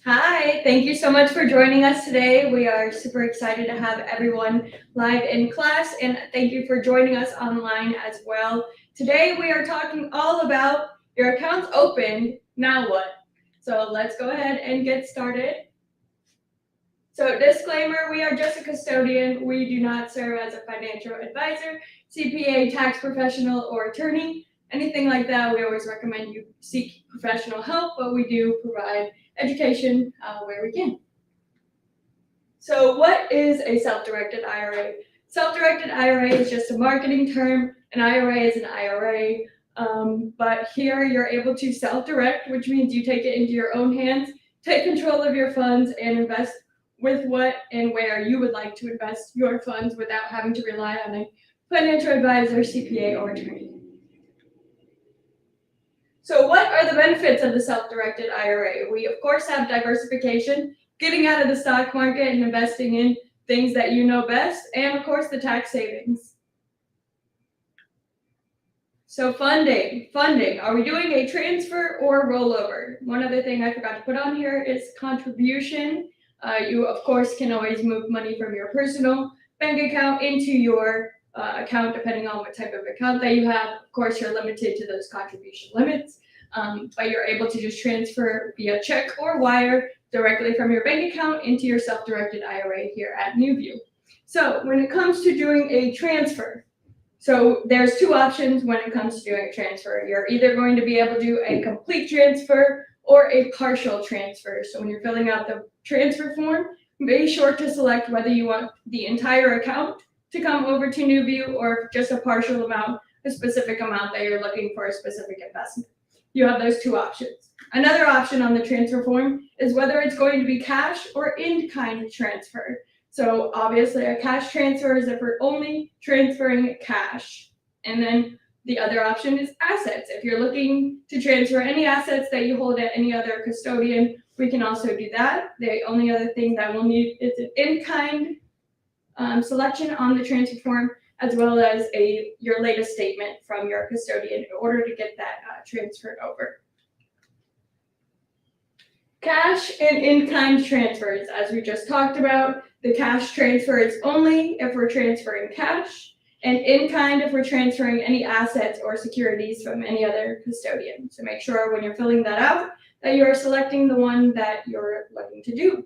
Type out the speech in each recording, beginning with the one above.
Hi, thank you so much for joining us today. We are super excited to have everyone live in class, and thank you for joining us online as well. Today we are talking all about your account's open, now what? So let's go ahead and get started. So disclaimer, we are just a custodian. We do not serve as a financial advisor, CPA, tax professional, or attorney. Anything like that, we always recommend you seek professional help, but we do provide education where we can. So what is a self-directed IRA? Self-directed IRA is just a marketing term. An IRA is an IRA, but here you're able to self-direct, which means you take it into your own hands, take control of your funds, and invest with what and where you would like to invest your funds without having to rely on a financial advisor, CPA, or attorney. So what are the benefits of the self-directed IRA? We, of course, have diversification, getting out of the stock market and investing in things that you know best, and, of course, the tax savings. So funding. Are we doing a transfer or rollover? One other thing I forgot to put on here is contribution. You, of course, can always move money from your personal bank account into your account, depending on what type of account that you have. Of course, you're limited to those contribution limits, but you're able to just transfer via check or wire directly from your bank account into your self-directed IRA here at NuView. So when it comes to doing a transfer, so there's two options when it comes to doing a transfer. You're either going to be able to do a complete transfer or a partial transfer. So when you're filling out the transfer form, be sure to select whether you want the entire account to come over to NuView or just a partial amount, a specific amount that you're looking for a specific investment. You have those two options. Another option on the transfer form is whether it's going to be cash or in-kind transfer. So obviously a cash transfer is if we're only transferring cash. And then the other option is assets. If you're looking to transfer any assets that you hold at any other custodian, we can also do that. The only other thing that we'll need is an in-kind selection on the transfer form, as well as your latest statement from your custodian in order to get that transferred over. Cash and in-kind transfers, as we just talked about, the cash transfer is only if we're transferring cash, and in-kind if we're transferring any assets or securities from any other custodian. So make sure when you're filling that out that you are selecting the one that you're looking to do.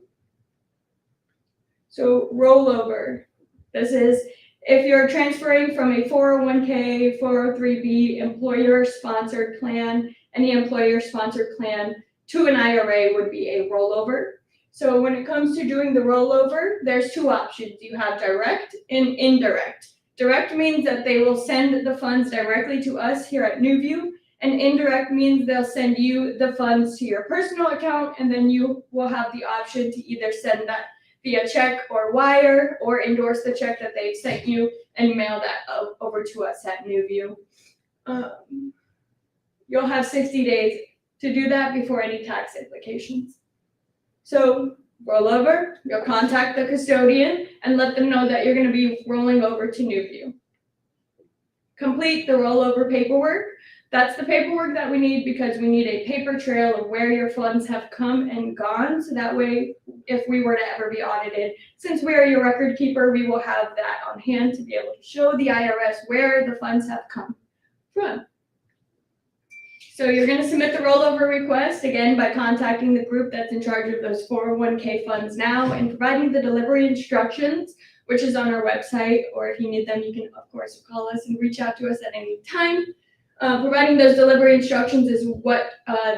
So rollover. This is if you're transferring from a 401k, 403b, employer-sponsored plan, any employer-sponsored plan to an IRA would be a rollover. So when it comes to doing the rollover, there's two options. You have direct and indirect. Direct means that they will send the funds directly to us here at NuView, and indirect means they'll send you the funds to your personal account, and then you will have the option to either send that via check or wire, or endorse the check that they've sent you and mail that over to us at NuView. You'll have 60 days to do that before any tax implications. So rollover, you'll contact the custodian and let them know that you're going to be rolling over to NuView. Complete the rollover paperwork. That's the paperwork that we need because we need a paper trail of where your funds have come and gone. So that way, if we were to ever be audited, since we are your record keeper, we will have that on hand to be able to show the IRS where the funds have come from. So you're going to submit the rollover request, again, by contacting the group that's in charge of those 401k funds now and providing the delivery instructions, which is on our website, or if you need them, you can, of course, call us and reach out to us at any time. Providing those delivery instructions is what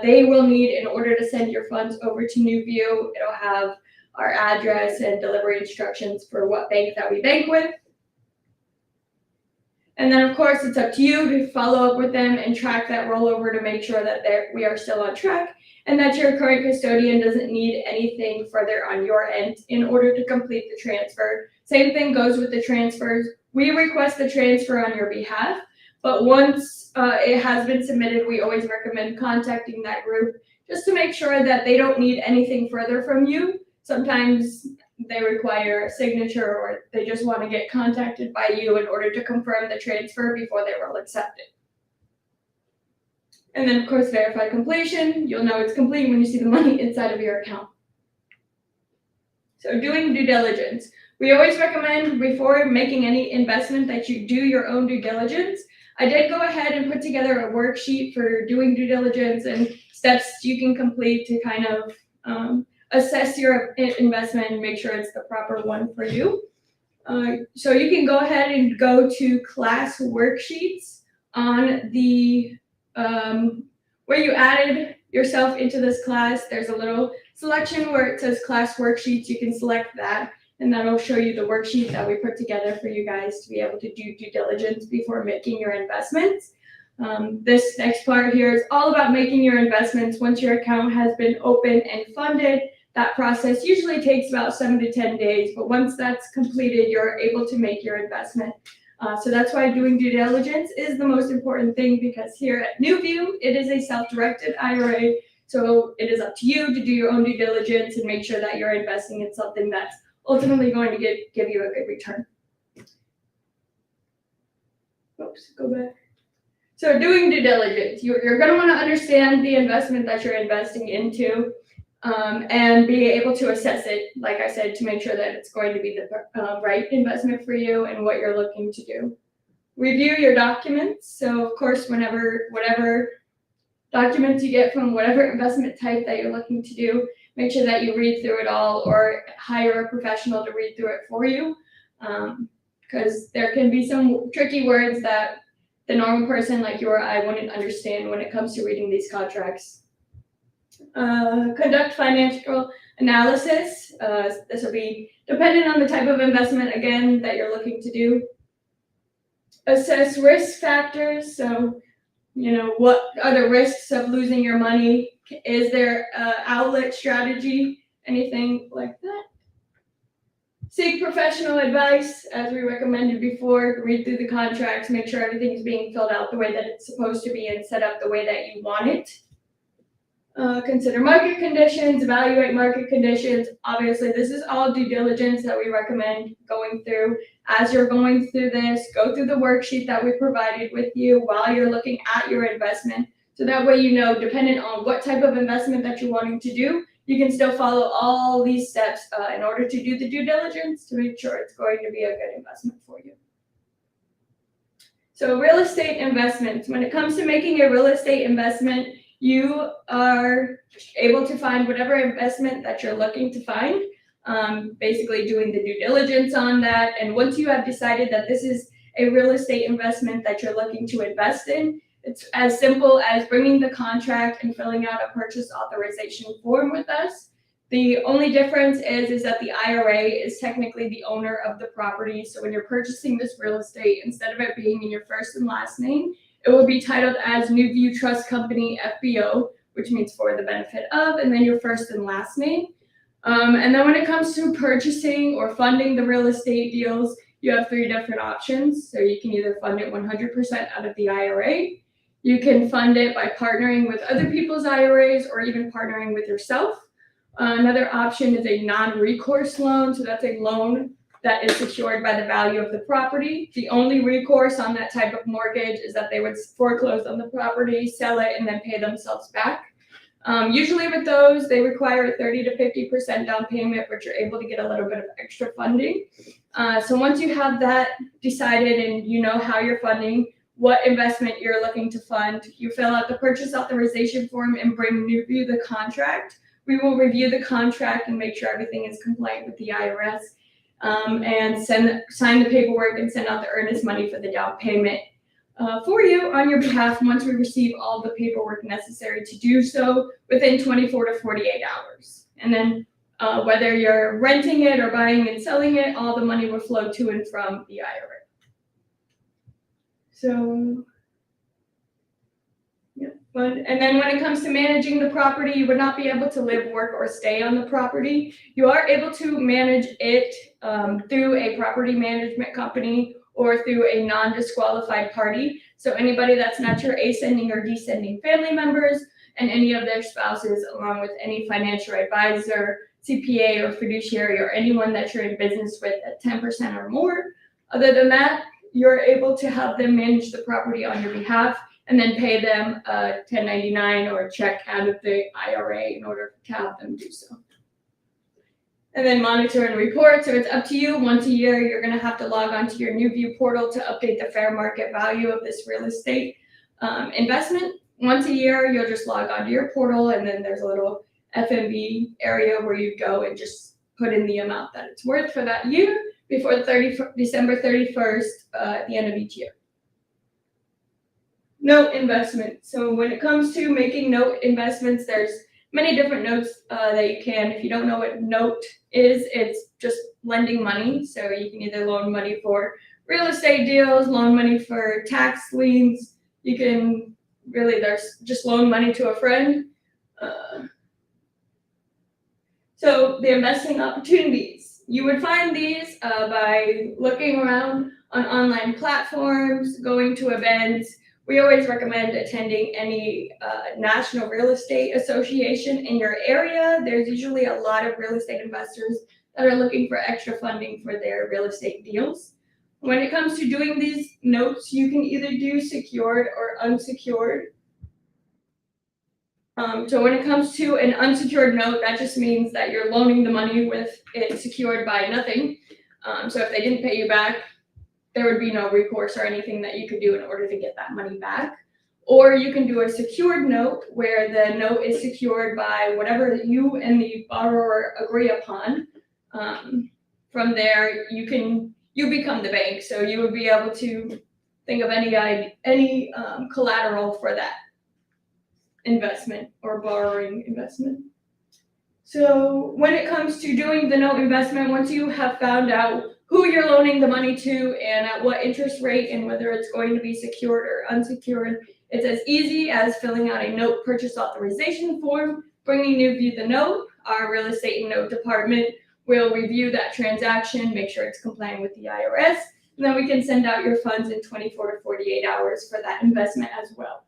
they will need in order to send your funds over to NuView. It'll have our address and delivery instructions for what bank that we bank with. And then, of course, it's up to you to follow up with them and track that rollover to make sure that we are still on track and that your current custodian doesn't need anything further on your end in order to complete the transfer. Same thing goes with the transfers. We request the transfer on your behalf, but once it has been submitted, we always recommend contacting that group just to make sure that they don't need anything further from you. Sometimes they require a signature or they just want to get contacted by you in order to confirm the transfer before they will accept it. And then, of course, verify completion. You'll know it's complete when you see the money inside of your account. So doing due diligence. We always recommend before making any investment that you do your own due diligence. I did go ahead and put together a worksheet for doing due diligence and steps you can complete to kind of assess your investment and make sure it's the proper one for you. So you can go ahead and go to class worksheets on the where you added yourself into this class. There's a little selection where it says class worksheets. You can select that, and that'll show you the worksheet that we put together for you guys to be able to do due diligence before making your investments. This next part here is all about making your investments. Once your account has been opened and funded, that process usually takes about 7 to 10 days, but once that's completed, you're able to make your investment. So that's why doing due diligence is the most important thing, because here at NuView, it is a self-directed IRA. So it is up to you to do your own due diligence and make sure that you're investing in something that's ultimately going to give you a good return. Oops, go back. So doing due diligence, you're going to want to understand the investment that you're investing into. And be able to assess it, like I said, to make sure that it's going to be the right investment for you and what you're looking to do. Review your documents. So of course, whatever documents you get from whatever investment type that you're looking to do, make sure that you read through it all or hire a professional to read through it for you. Because there can be some tricky words that the normal person like you or I wouldn't understand when it comes to reading these contracts. Conduct financial analysis. This will be dependent on the type of investment, again, that you're looking to do. Assess risk factors. So, what are the risks of losing your money? Is there an outlet strategy? Anything like that? Seek professional advice, as we recommended before. Read through the contracts, make sure everything's being filled out the way that it's supposed to be and set up the way that you want it. Consider market conditions, evaluate market conditions. Obviously, this is all due diligence that we recommend going through. As you're going through this, go through the worksheet that we provided with you while you're looking at your investment. So that way, depending on what type of investment that you're wanting to do, you can still follow all these steps in order to do the due diligence to make sure it's going to be a good investment for you. So real estate investments. When it comes to making a real estate investment, you are able to find whatever investment that you're looking to find, basically doing the due diligence on that. And once you have decided that this is a real estate investment that you're looking to invest in, it's as simple as bringing the contract and filling out a purchase authorization form with us. The only difference is that the IRA is technically the owner of the property. So when you're purchasing this real estate, instead of it being in your first and last name, it will be titled as NuView Trust Company FBO, which means for the benefit of, and then your first and last name. And then when it comes to purchasing or funding the real estate deals, you have 3 different options. So you can either fund it 100% out of the IRA. You can fund it by partnering with other people's IRAs or even partnering with yourself. Another option is a non-recourse loan. So that's a loan that is secured by the value of the property. The only recourse on that type of mortgage is that they would foreclose on the property, sell it, and then pay themselves back. Usually with those, they require a 30 to 50% down payment, but you're able to get a little bit of extra funding. So once you have that decided and you know how you're funding, what investment you're looking to fund, you fill out the purchase authorization form and bring NuView the contract. We will review the contract and make sure everything is compliant with the IRS. And sign the paperwork and send out the earnest money for the down payment for you on your behalf once we receive all the paperwork necessary to do so within 24 to 48 hours. And then whether you're renting it or buying and selling it, all the money will flow to and from the IRA. So, yeah. And then when it comes to managing the property, you would not be able to live, work, or stay on the property. You are able to manage it through a property management company or through a non-disqualified party. So anybody that's not your ascending or descending family members and any of their spouses, along with any financial advisor, CPA, or fiduciary, or anyone that you're in business with at 10% or more. Other than that, you're able to have them manage the property on your behalf and then pay them a 1099 or a check out of the IRA in order to have them do so. and then monitor and report. So it's up to you. Once a year, you're going to have to log onto your NuView portal to update the fair market value of this real estate investment. Once a year, you'll just log onto your portal, and then there's a little FMV area where you go and just put in the amount that it's worth for that year before December 31st at the end of each year. Note investment. So when it comes to making note investments, there's many different notes that you can. If you don't know what note is, it's just lending money. So you can either loan money for real estate deals, loan money for tax liens. You can there's just loan money to a friend. So the investing opportunities. You would find these by looking around on online platforms, going to events. We always recommend attending any national real estate association in your area. There's usually a lot of real estate investors that are looking for extra funding for their real estate deals. When it comes to doing these notes, you can either do secured or unsecured. So when it comes to an unsecured note, that just means that you're loaning the money with it secured by nothing. So if they didn't pay you back, there would be no recourse or anything that you could do in order to get that money back. Or you can do a secured note where the note is secured by whatever you and the borrower agree upon. From there, you become the bank. So you would be able to think of any collateral for that investment or borrowing investment. So when it comes to doing the note investment, once you have found out who you're loaning the money to and at what interest rate and whether it's going to be secured or unsecured, it's as easy as filling out a note purchase authorization form, bringing NuView the note. Our real estate and note department will review that transaction, make sure it's complying with the IRAs, and then we can send out your funds in 24 to 48 hours for that investment as well.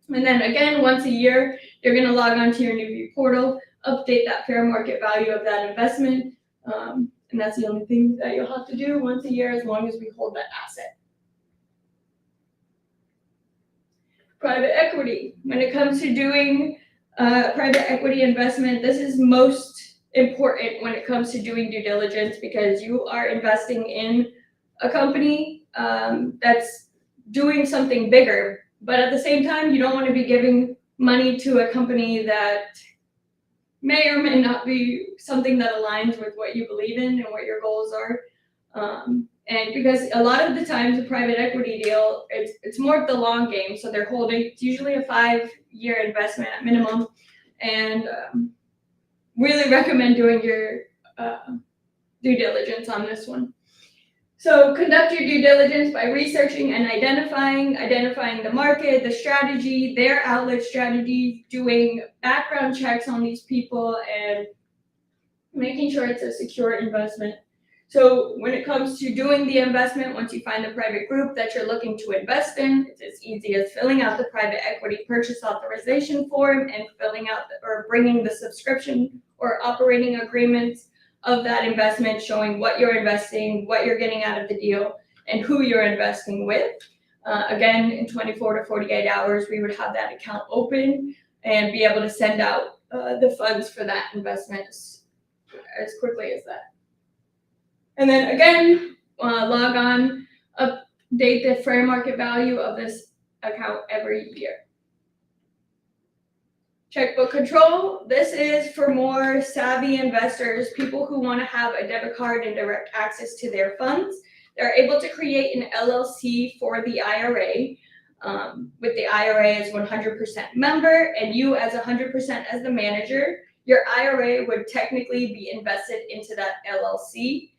And then again, once a year, you're going to log onto your NuView portal, update that fair market value of that investment. And that's the only thing that you'll have to do once a year as long as we hold that asset. Private equity. When it comes to doing private equity investment, this is most important when it comes to doing due diligence because you are investing in a company that's doing something bigger. But at the same time, you don't want to be giving money to a company that may or may not be something that aligns with what you believe in and what your goals are. And because a lot of the times a private equity deal, it's more of the long game. So they're holding, it's usually a 5-year investment at minimum. And really recommend doing your due diligence on this one. So conduct your due diligence by researching and identifying the market, the strategy, their outlet strategy, doing background checks on these people, and making sure it's a secure investment. So when it comes to doing the investment, once you find the private group that you're looking to invest in, it's as easy as filling out the private equity purchase authorization form and filling out or bringing the subscription or operating agreements of that investment, showing what you're investing, what you're getting out of the deal, and who you're investing with. Again, in 24 to 48 hours, we would have that account open and be able to send out the funds for that investment as quickly as that. And then again, log on, update the fair market value of this account every year. Checkbook control. This is for more savvy investors, people who want to have a debit card and direct access to their funds. They're able to create an LLC for the IRA, with the IRA as 100% member and you as 100% as the manager. Your IRA would technically be invested into that LLC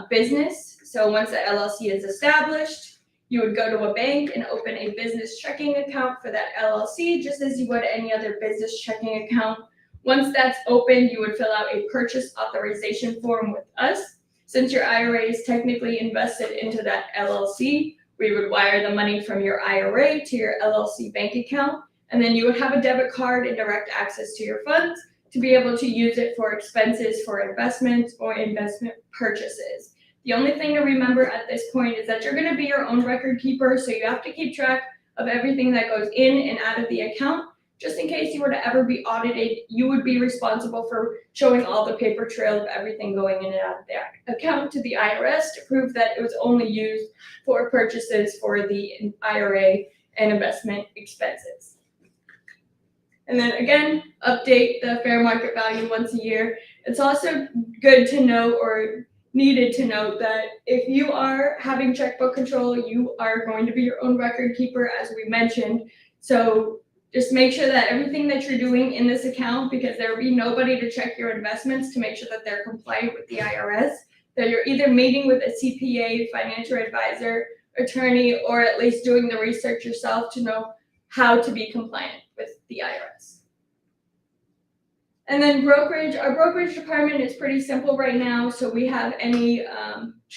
business. So once the LLC is established, you would go to a bank and open a business checking account for that LLC, just as you would any other business checking account. Once that's open, you would fill out a purchase authorization form with us. Since your IRA is technically invested into that LLC, we would wire the money from your IRA to your LLC bank account, and then you would have a debit card and direct access to your funds to be able to use it for expenses for investments or investment purchases. The only thing to remember at this point is that you're going to be your own record keeper, so you have to keep track of everything that goes in and out of the account. just in case you were to ever be audited, you would be responsible for showing all the paper trail of everything going in and out of the account to the IRS to prove that it was only used for purchases for the IRA and investment expenses. And then again, update the fair market value once a year. It's also good to note, or needed to note, that if you are having checkbook control, you are going to be your own record keeper, as we mentioned. So just make sure that everything that you're doing in this account, because there will be nobody to check your investments to make sure that they're compliant with the IRS, that you're either meeting with a CPA, financial advisor, attorney, or at least doing the research yourself to know how to be compliant with the IRS. And then brokerage, our brokerage department is pretty simple right now. So we have any,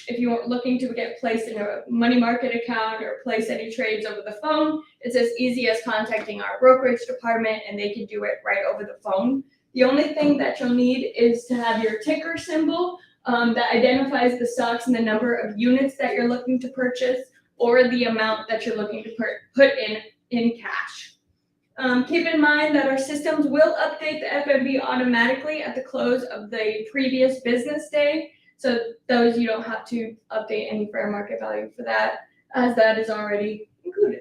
if you're looking to get placed in a money market account or place any trades over the phone, it's as easy as contacting our brokerage department and they can do it right over the phone. The only thing that you'll need is to have your ticker symbol that identifies the stocks and the number of units that you're looking to purchase, or the amount that you're looking to put in cash. Keep in mind that our systems will update the FMV automatically at the close of the previous business day. So those, you don't have to update any fair market value for that, as that is already included.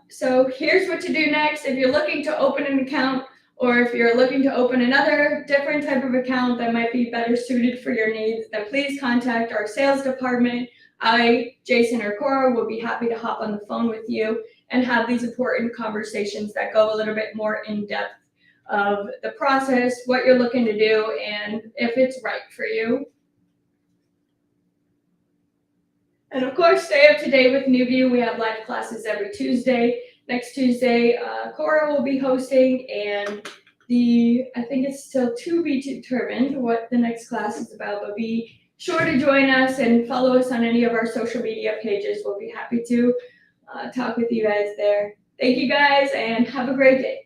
So here's what to do next. If you're looking to open an account, or if you're looking to open another different type of account that might be better suited for your needs, then please contact our sales department. I, Jason, or Cora will be happy to hop on the phone with you and have these important conversations that go a little bit more in depth of the process, what you're looking to do, and if it's right for you. And of course, stay up to date with NuView. We have live classes every Tuesday. Next Tuesday, Cora will be hosting, and I think it's still to be determined what the next class is about, but be sure to join us and follow us on any of our social media pages. We'll be happy to talk with you guys there. Thank you guys, and have a great day.